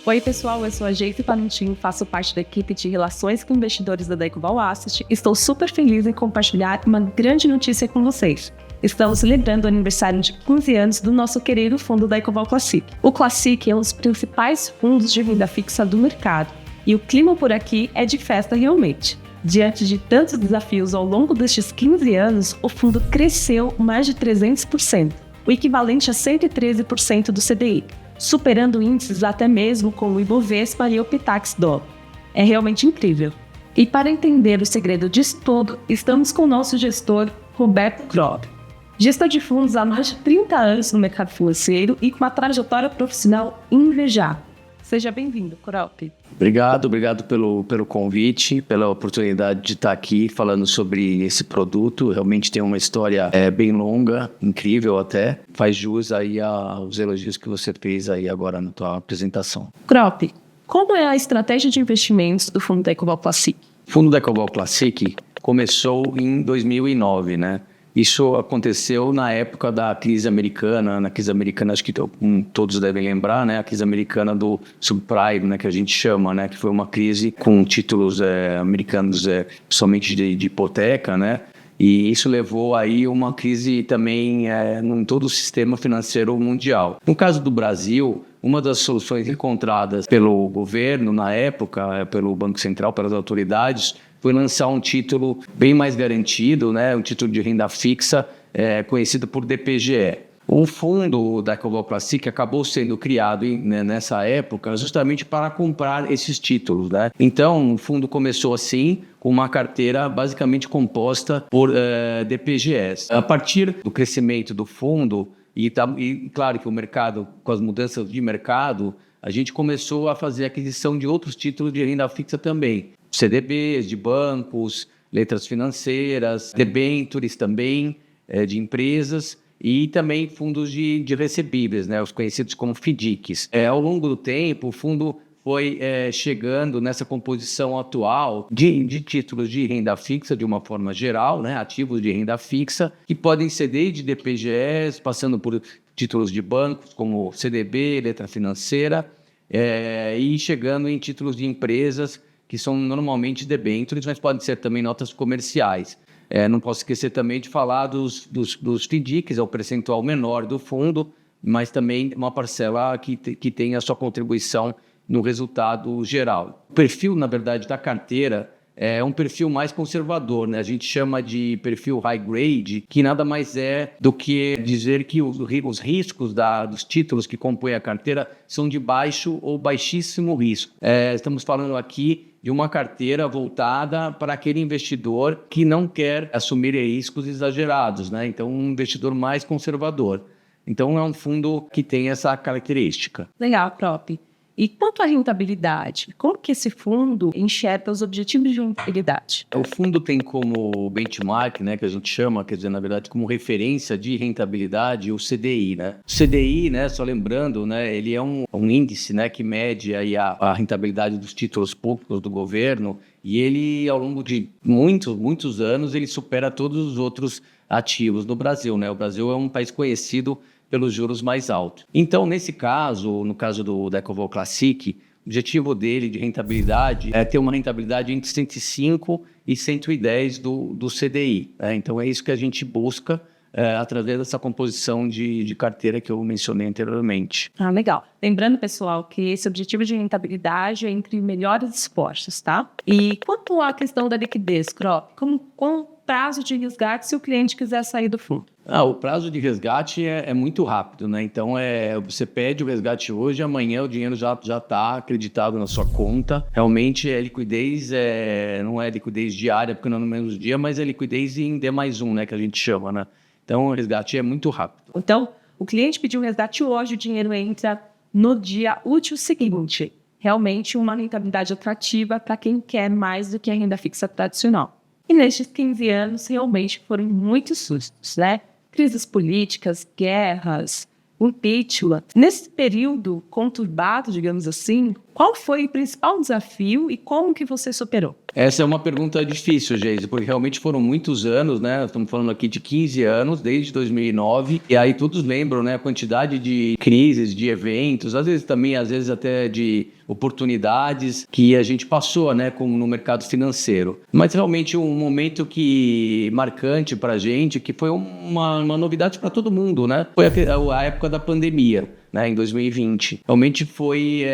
Oi pessoal, eu sou a Geise Valentim, faço parte da equipe de Relações com Investidores da Daycoval Asset. Estou super feliz em compartilhar uma grande notícia com vocês. Estamos celebrando o aniversário de 15 anos do nosso querido fundo Daycoval Classic. O Classic é um dos principais fundos de renda fixa do mercado e o clima por aqui é de festa realmente. Diante de tantos desafios ao longo destes 15 anos, o fundo cresceu mais de 300%, o equivalente a 113% do CDI, superando índices até mesmo como o Ibovespa e o Pitax Dólar. É realmente incrível. E para entender o segredo disso tudo, estamos com o nosso gestor, Roberto Grob. Gestor de fundos há mais de 30 anos no mercado financeiro e com uma trajetória profissional invejável. Seja bem-vindo, Grob. Obrigado pelo convite, pela oportunidade de estar aqui falando sobre esse produto. Realmente tem uma história bem longa, incrível até. Faz jus aí aos elogios que você fez aí agora na tua apresentação. Grob, como é a estratégia de investimentos do fundo Daycoval Classic? O fundo Daycoval Classic começou em 2009, né? Isso aconteceu na época da crise americana, acho que todos devem lembrar, né? A crise americana do subprime, né? Que a gente chama, né? Que foi uma crise com títulos americanos somente de hipoteca, né? E isso levou aí uma crise também em todo o sistema financeiro mundial. No caso do Brasil, uma das soluções encontradas pelo governo na época, pelo Banco Central, pelas autoridades, foi lançar um título bem mais garantido, né? Um título de renda fixa conhecido por DPGE. O fundo da Daycoval Classic acabou sendo criado nessa época justamente para comprar esses títulos, né? Então, o fundo começou assim, com uma carteira basicamente composta por DPGs. A partir do crescimento do fundo, e claro que o mercado, com as mudanças de mercado, a gente começou a fazer aquisição de outros títulos de renda fixa também. CDBs, de bancos, letras financeiras, debêntures também de empresas e também fundos de recebíveis, né, os conhecidos como FDICs. Ao longo do tempo, o fundo foi chegando nessa composição atual de títulos de renda fixa, de uma forma geral, né, ativos de renda fixa, que podem ser desde DPGs, passando por títulos de bancos como CDB, letra financeira, e chegando em títulos de empresas, que são normalmente debêntures, mas podem ser também notas comerciais. Não posso esquecer também de falar dos FDICs, é o percentual menor do fundo, mas também uma parcela que tem a sua contribuição no resultado geral. O perfil, na verdade, da carteira é um perfil mais conservador, né? A gente chama de perfil high grade, que nada mais é do que dizer que os riscos dos títulos que compõem a carteira são de baixo ou baixíssimo risco. Estamos falando aqui de uma carteira voltada para aquele investidor que não quer assumir riscos exagerados, né? Então, um investidor mais conservador. Então, é um fundo que tem essa característica. Legal, Prop. E quanto à rentabilidade, como que esse fundo enxerga os objetivos de rentabilidade? O fundo tem como benchmark, né, que a gente chama, quer dizer, na verdade, como referência de rentabilidade, o CDI, né? O CDI, né, só lembrando, né, ele é um índice, né, que mede aí a rentabilidade dos títulos públicos do governo e ele, ao longo de muitos anos, ele supera todos os outros ativos no Brasil, né? O Brasil é um país conhecido pelos juros mais altos. Então, nesse caso, no caso do Daycoval Classic, o objetivo dele de rentabilidade é ter uma rentabilidade entre 105 e 110 do CDI. Então, é isso que a gente busca através dessa composição de carteira que eu mencionei anteriormente. Ah, legal. Lembrando, pessoal, que esse objetivo de rentabilidade é entre melhores esforços, tá? E quanto à questão da liquidez, Crop, qual prazo de resgate se o cliente quiser sair do fundo? O prazo de resgate é muito rápido, né? Então, você pede o resgate hoje, amanhã o dinheiro já está acreditado na sua conta. Realmente, a liquidez não é liquidez diária, porque não é no mesmo dia, mas é liquidez em D+1, né? Que a gente chama, né? Então, o resgate é muito rápido. Então, o cliente pediu o resgate hoje, o dinheiro entra no dia útil seguinte. Realmente, uma rentabilidade atrativa para quem quer mais do que a renda fixa tradicional. E nestes 15 anos, realmente foram muitos sustos, né? Crises políticas, guerras, impeachment. Nesse período conturbado, digamos assim, qual foi o principal desafio e como que você superou? Essa é uma pergunta difícil, Geise, porque realmente foram muitos anos, né? Estamos falando aqui de 15 anos, desde 2009, e aí todos lembram, né? A quantidade de crises, de eventos, às vezes até de oportunidades que a gente passou, né? Como no mercado financeiro. Mas realmente um momento marcante para a gente, que foi uma novidade para todo mundo, né? Foi a época da pandemia. Né, em 2020. Realmente foi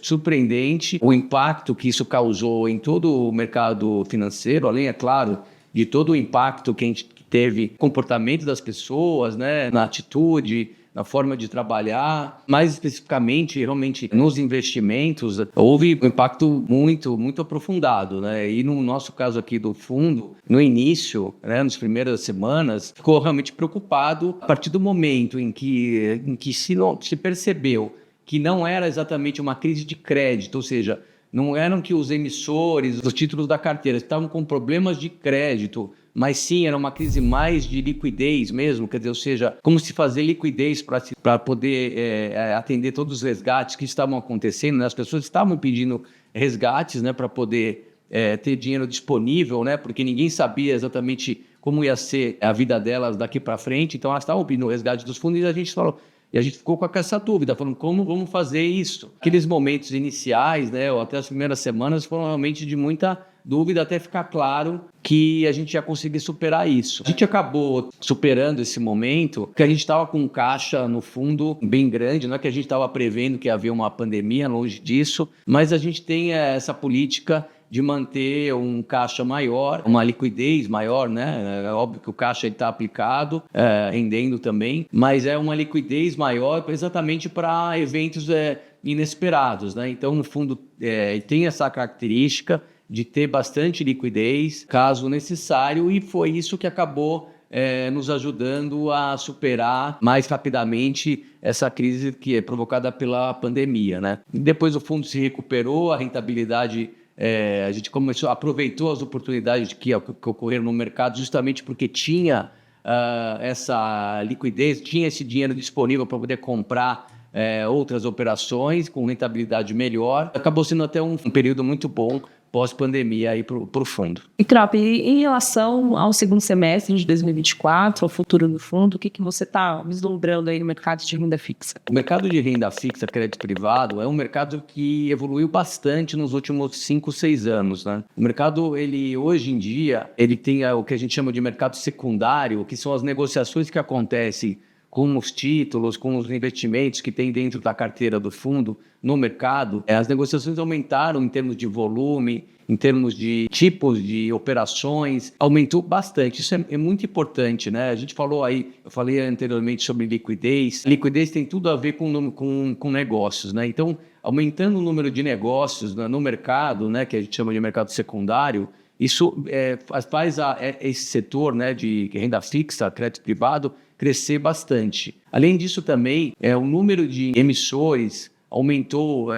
surpreendente o impacto que isso causou em todo o mercado financeiro, além, é claro, de todo o impacto que a gente teve no comportamento das pessoas, né, na atitude, na forma de trabalhar, mais especificamente, realmente, nos investimentos, houve um impacto muito, muito aprofundado, né? E no nosso caso aqui do fundo, no início, né, nas primeiras semanas, ficou realmente preocupado a partir do momento em que se percebeu que não era exatamente uma crise de crédito, ou seja, não eram que os emissores, os títulos da carteira estavam com problemas de crédito, mas sim, era uma crise mais de liquidez mesmo, quer dizer, ou seja, como se fazer liquidez para poder atender todos os resgates que estavam acontecendo, né? As pessoas estavam pedindo resgates, né, para poder ter dinheiro disponível, né, porque ninguém sabia exatamente como ia ser a vida delas daqui para frente, então elas estavam pedindo resgate dos fundos e a gente falou... E a gente ficou com essa dúvida, falando como vamos fazer isso? Aqueles momentos iniciais, né, ou até as primeiras semanas, foram realmente de muita dúvida até ficar claro que a gente ia conseguir superar isso. A gente acabou superando esse momento, porque a gente estava com um caixa no fundo bem grande, não é que a gente estava prevendo que ia haver uma pandemia, longe disso, mas a gente tem essa política de manter um caixa maior, uma liquidez maior, né? É óbvio que o caixa está aplicado, rendendo também, mas é uma liquidez maior exatamente para eventos inesperados, né? Então, no fundo, tem essa característica de ter bastante liquidez, caso necessário, e foi isso que acabou nos ajudando a superar mais rapidamente essa crise que é provocada pela pandemia, né? Depois o fundo se recuperou, a rentabilidade... a gente aproveitou as oportunidades que ocorreram no mercado justamente porque tinha essa liquidez, tinha esse dinheiro disponível para poder comprar outras operações com rentabilidade melhor. Acabou sendo até um período muito bom pós-pandemia aí para o fundo. E, Trop, em relação ao segundo semestre de 2024, ao futuro do fundo, o que você está vislumbrando aí no mercado de renda fixa? O mercado de renda fixa, crédito privado, é um mercado que evoluiu bastante nos últimos 5, 6 anos, né? O mercado, hoje em dia, ele tem o que a gente chama de mercado secundário, que são as negociações que acontecem com os títulos, com os investimentos que tem dentro da carteira do fundo no mercado. As negociações aumentaram em termos de volume, em termos de tipos de operações, aumentou bastante. Isso é muito importante, né? A gente falou aí, eu falei anteriormente sobre liquidez. Liquidez tem tudo a ver com negócios, né? Então, aumentando o número de negócios no mercado, né, que a gente chama de mercado secundário, isso faz esse setor, né, de renda fixa, crédito privado, crescer bastante. Além disso também, o número de emissores aumentou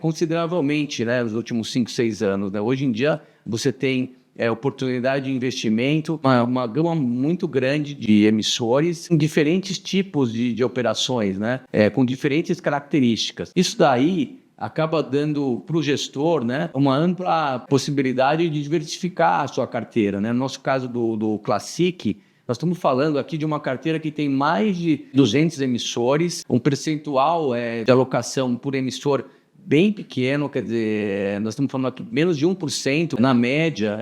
consideravelmente, né, nos últimos 5, 6 anos. Né? Hoje em dia você tem oportunidade de investimento, uma gama muito grande de emissores em diferentes tipos de operações, né, com diferentes características. Isso daí acaba dando para o gestor, né, uma ampla possibilidade de diversificar a sua carteira. Né? No nosso caso do Classic, nós estamos falando aqui de uma carteira que tem mais de 200 emissores, um percentual de alocação por emissor bem pequeno, quer dizer, nós estamos falando aqui menos de 1% na média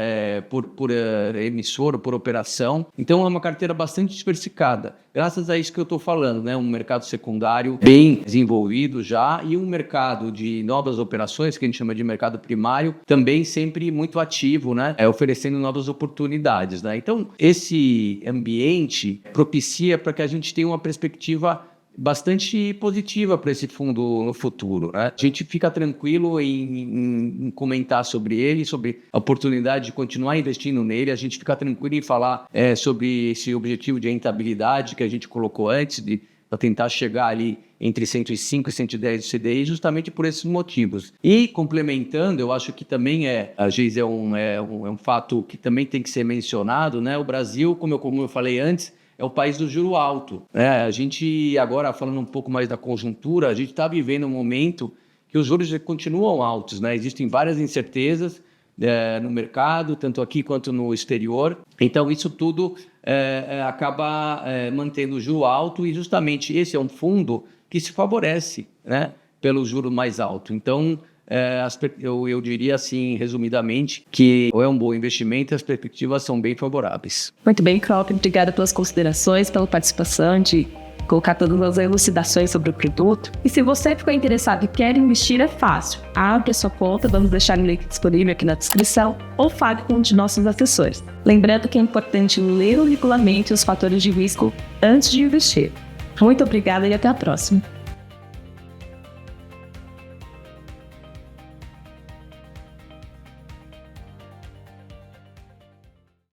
por emissor ou por operação. Então é uma carteira bastante diversificada, graças a isso que eu estou falando, né? Um mercado secundário bem desenvolvido já e um mercado de novas operações, que a gente chama de mercado primário, também sempre muito ativo, né? Oferecendo novas oportunidades, né? Então esse ambiente propicia para que a gente tenha uma perspectiva bastante positiva para esse fundo no futuro, né? A gente fica tranquilo em comentar sobre ele, sobre a oportunidade de continuar investindo nele, a gente fica tranquilo em falar sobre esse objetivo de rentabilidade que a gente colocou antes, para tentar chegar ali entre 105 e 110 do CDI, justamente por esses motivos. E complementando, eu acho que também a Geise, é um fato que também tem que ser mencionado, né? O Brasil, como eu falei antes, é o país do juro alto, né? A gente, agora falando um pouco mais da conjuntura, a gente está vivendo um momento que os juros continuam altos, né? Existem várias incertezas, no mercado, tanto aqui quanto no exterior. Então, isso tudo acaba mantendo o juro alto, e justamente esse é um fundo que se favorece, né, pelo juro mais alto. Então, eu diria assim, resumidamente, que é um bom investimento e as perspectivas são bem favoráveis. Muito bem, Kropp, obrigada pelas considerações, pela participação, de colocar todas as elucidações sobre o produto. E se você ficou interessado e quer investir, é fácil. Abre a sua conta, vamos deixar o link disponível aqui na descrição, ou fale com um de nossos assessores. Lembrando que é importante ler o regulamento e os fatores de risco antes de investir. Muito obrigada e até a próxima.